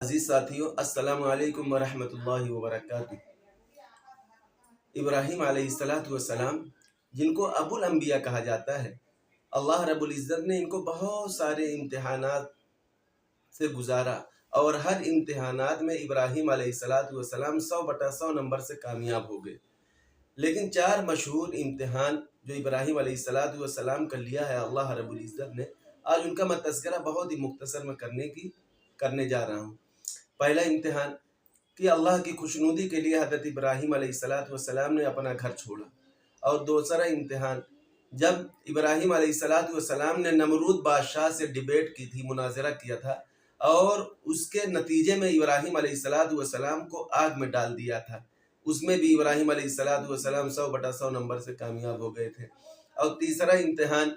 عزیز ساتھیوں، السلام علیکم ورحمۃ اللہ وبرکاتہ۔ ابراہیم علیہ السلام جن کو ابو الانبیاء کہا جاتا ہے، اللہ رب العزت نے ان کو بہت سارے امتحانات سے گزارا اور ہر امتحانات میں ابراہیم علیہ السلام 100/100 نمبر سے کامیاب ہو گئے۔ لیکن 4 مشہور امتحان جو ابراہیم علیہ السلام کا لیا ہے اللہ رب العزت نے، آج ان کا میں تذکرہ بہت ہی مختصر میں کرنے جا رہا ہوں۔ پہلا امتحان کہ اللہ کی خوشنودی کے لیے حضرت ابراہیم علیہ السلام نے اپنا گھر چھوڑا، اور دوسرا امتحان جب ابراہیم علیہ السلام نے نمرود بادشاہ سے ڈیبیٹ کی تھی، مناظرہ کیا تھا، اور اس کے نتیجے میں ابراہیم علیہ السلام کو آگ میں ڈال دیا تھا، اس میں بھی ابراہیم علیہ السلام 100/100 نمبر سے کامیاب ہو گئے تھے۔ اور تیسرا امتحان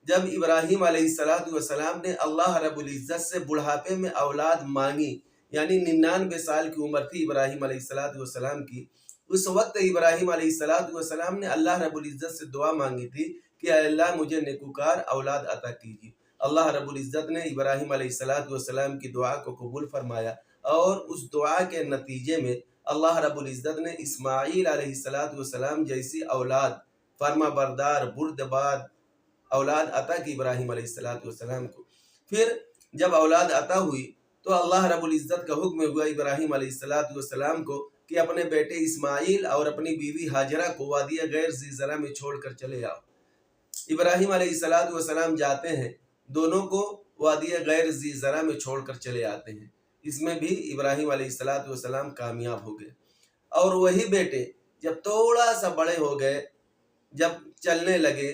جب ابراہیم علیہ السلام نے اللہ رب العزت سے بڑھاپے میں اولاد مانگی، یعنی 99 سال کی عمر تھی ابراہیم علیہ السلام کی، اس وقت ابراہیم علیہ السلام نے اللہ رب العزت سے دعا مانگی تھی کہ اے اللہ مجھے نیکوکار اولاد عطا کیجیے۔ اللہ رب العزت نے ابراہیم علیہ السلام کی دعا کو قبول فرمایا، اور اس دعا کے نتیجے میں اللہ رب العزت نے اسماعیل علیہ السلام جیسی اولاد، فرما بردار، بردبار اولاد عطا کی ابراہیم علیہ السلام کو۔ پھر جب اولاد عطا ہوئی تو اللہ رب العزت کا حکم ہوا ابراہیم علیہ السلام کو کہ اپنے بیٹے اسماعیل اور اپنی بیوی ہاجرہ کو وادی غیر ذی زرع میں چھوڑ کر چلے آؤ۔ ابراہیم علیہ السلام جاتے ہیں، دونوں کو وادی غیر ذی زرع میں چھوڑ کر چلے آتے ہیں۔ اس میں بھی ابراہیم علیہ السلام کامیاب ہو گئے، اور وہی بیٹے جب تھوڑا سا بڑے ہو گئے، جب چلنے لگے،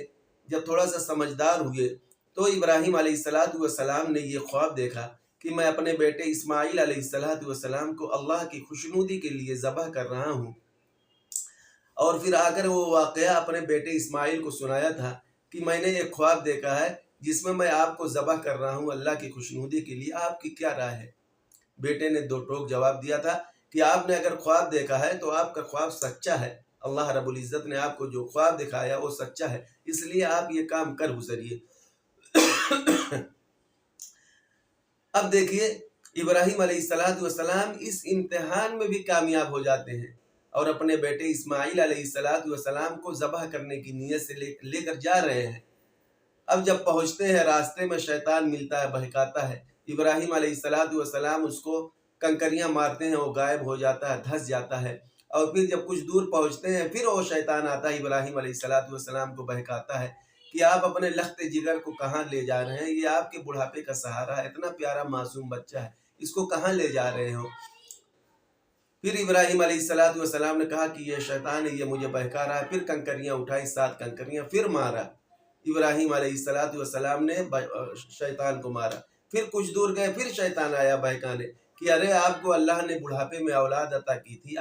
جب تھوڑا سا سمجھدار ہوئے، تو ابراہیم علیہ السلام نے یہ خواب دیکھا کہ میں اپنے بیٹے اسماعیل علیہ السلام کو اللہ کی خوشنودی کے لیے ذبح کر رہا ہوں۔ اور پھر آ کر وہ واقعہ اپنے بیٹے اسماعیل کو سنایا تھا کہ میں نے ایک خواب دیکھا ہے جس میں آپ کو ذبح کر رہا ہوں اللہ کی خوشنودی کے لیے، آپ کی کیا رائے ہے؟ بیٹے نے 2 ٹوک جواب دیا تھا کہ آپ نے اگر خواب دیکھا ہے تو آپ کا خواب سچا ہے، اللہ رب العزت نے آپ کو جو خواب دکھایا وہ سچا ہے، اس لیے آپ یہ کام کر گزریے۔ اب دیکھیے ابراہیم علیہ السلام اس امتحان میں بھی کامیاب ہو جاتے ہیں، اور اپنے بیٹے اسماعیل علیہ السلام کو ذبح کرنے کی نیت سے لے کر جا رہے ہیں۔ اب جب پہنچتے ہیں، راستے میں شیطان ملتا ہے، بہکاتا ہے، ابراہیم علیہ السلام اس کو کنکریاں مارتے ہیں، وہ غائب ہو جاتا ہے، دھس جاتا ہے۔ اور پھر جب کچھ دور پہنچتے ہیں، پھر وہ شیطان آتا ہے، ابراہیم علیہ السلام کو بہکاتا ہے کہ آپ اپنے لخت جگر کو کہاں لے جا رہے ہیں؟ یہ آپ کے بڑھاپے کا سہارا ہے، اتنا پیارا معصوم بچہ ہے، اس کو کہاں لے جا رہے ہو؟ پھر ابراہیم علیہ السلام نے کہا کہ یہ شیطان ہے، یہ مجھے بہکا رہا ہے۔ پھر کنکریاں اٹھائی، 7 کنکریاں پھر مارا، ابراہیم علیہ السلام نے شیطان کو مارا۔ پھر کچھ دور گئے، پھر شیطان آیا بہکانے کہ ارے آپ کو اللہ نے بڑھاپے میں اولاد عطا کی تھی،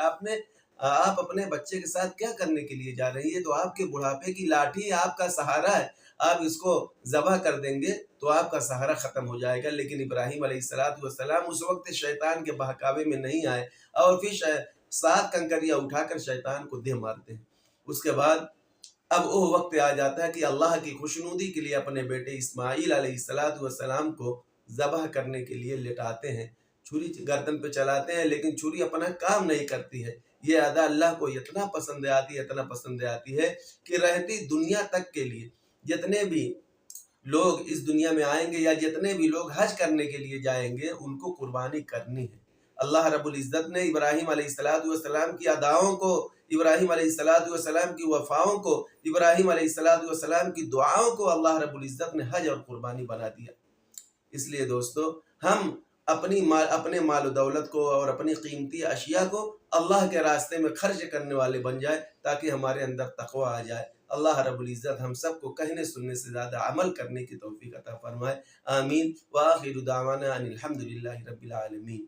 آپ اپنے بچے کے ساتھ کیا کرنے کے لیے جا رہے ہیں؟ یہ تو آپ کے بڑھاپے کی لاٹھی ہے، آپ کا سہارا ہے، آپ اس کو ذبح کر دیں گے تو آپ کا سہارا ختم ہو جائے گا۔ لیکن ابراہیم علیہ السلام اس وقت شیطان کے بہکاوے میں نہیں آئے، اور پھر 7 کنکریاں اٹھا کر شیطان کو دے مارتے ہیں۔ اس کے بعد اب وہ وقت آ جاتا ہے کہ اللہ کی خوشنودی کے لیے اپنے بیٹے اسماعیل علیہ السلام کو ذبح کرنے کے لیے لٹاتے ہیں، چھری گردن پہ چلاتے ہیں، لیکن چھری اپنا کام نہیں کرتی ہے۔ یہ ادا اللہ کو اتنا پسند آتی ہے کہ رہتی دنیا تک کے لیے جتنے بھی لوگ اس دنیا میں آئیں گے، یا جتنے بھی لوگ حج کرنے کے لیے جائیں گے، ان کو قربانی کرنی ہے۔ اللہ رب العزت نے ابراہیم علیہ السلام کی اداؤں کو، ابراہیم علیہ السلام کی وفاؤں کو، ابراہیم علیہ السلام کی دعاؤں کو اللہ رب العزت نے حج اور قربانی بنا دیا۔ اس لیے دوستو، ہم اپنے مال و دولت کو اور اپنی قیمتی اشیاء کو اللہ کے راستے میں خرچ کرنے والے بن جائے، تاکہ ہمارے اندر تقوی آ جائے۔ اللہ رب العزت ہم سب کو کہنے سننے سے زیادہ عمل کرنے کی توفیق عطا فرمائے، آمین۔ وآخر دعوانا ان الحمد للہ رب العالمین۔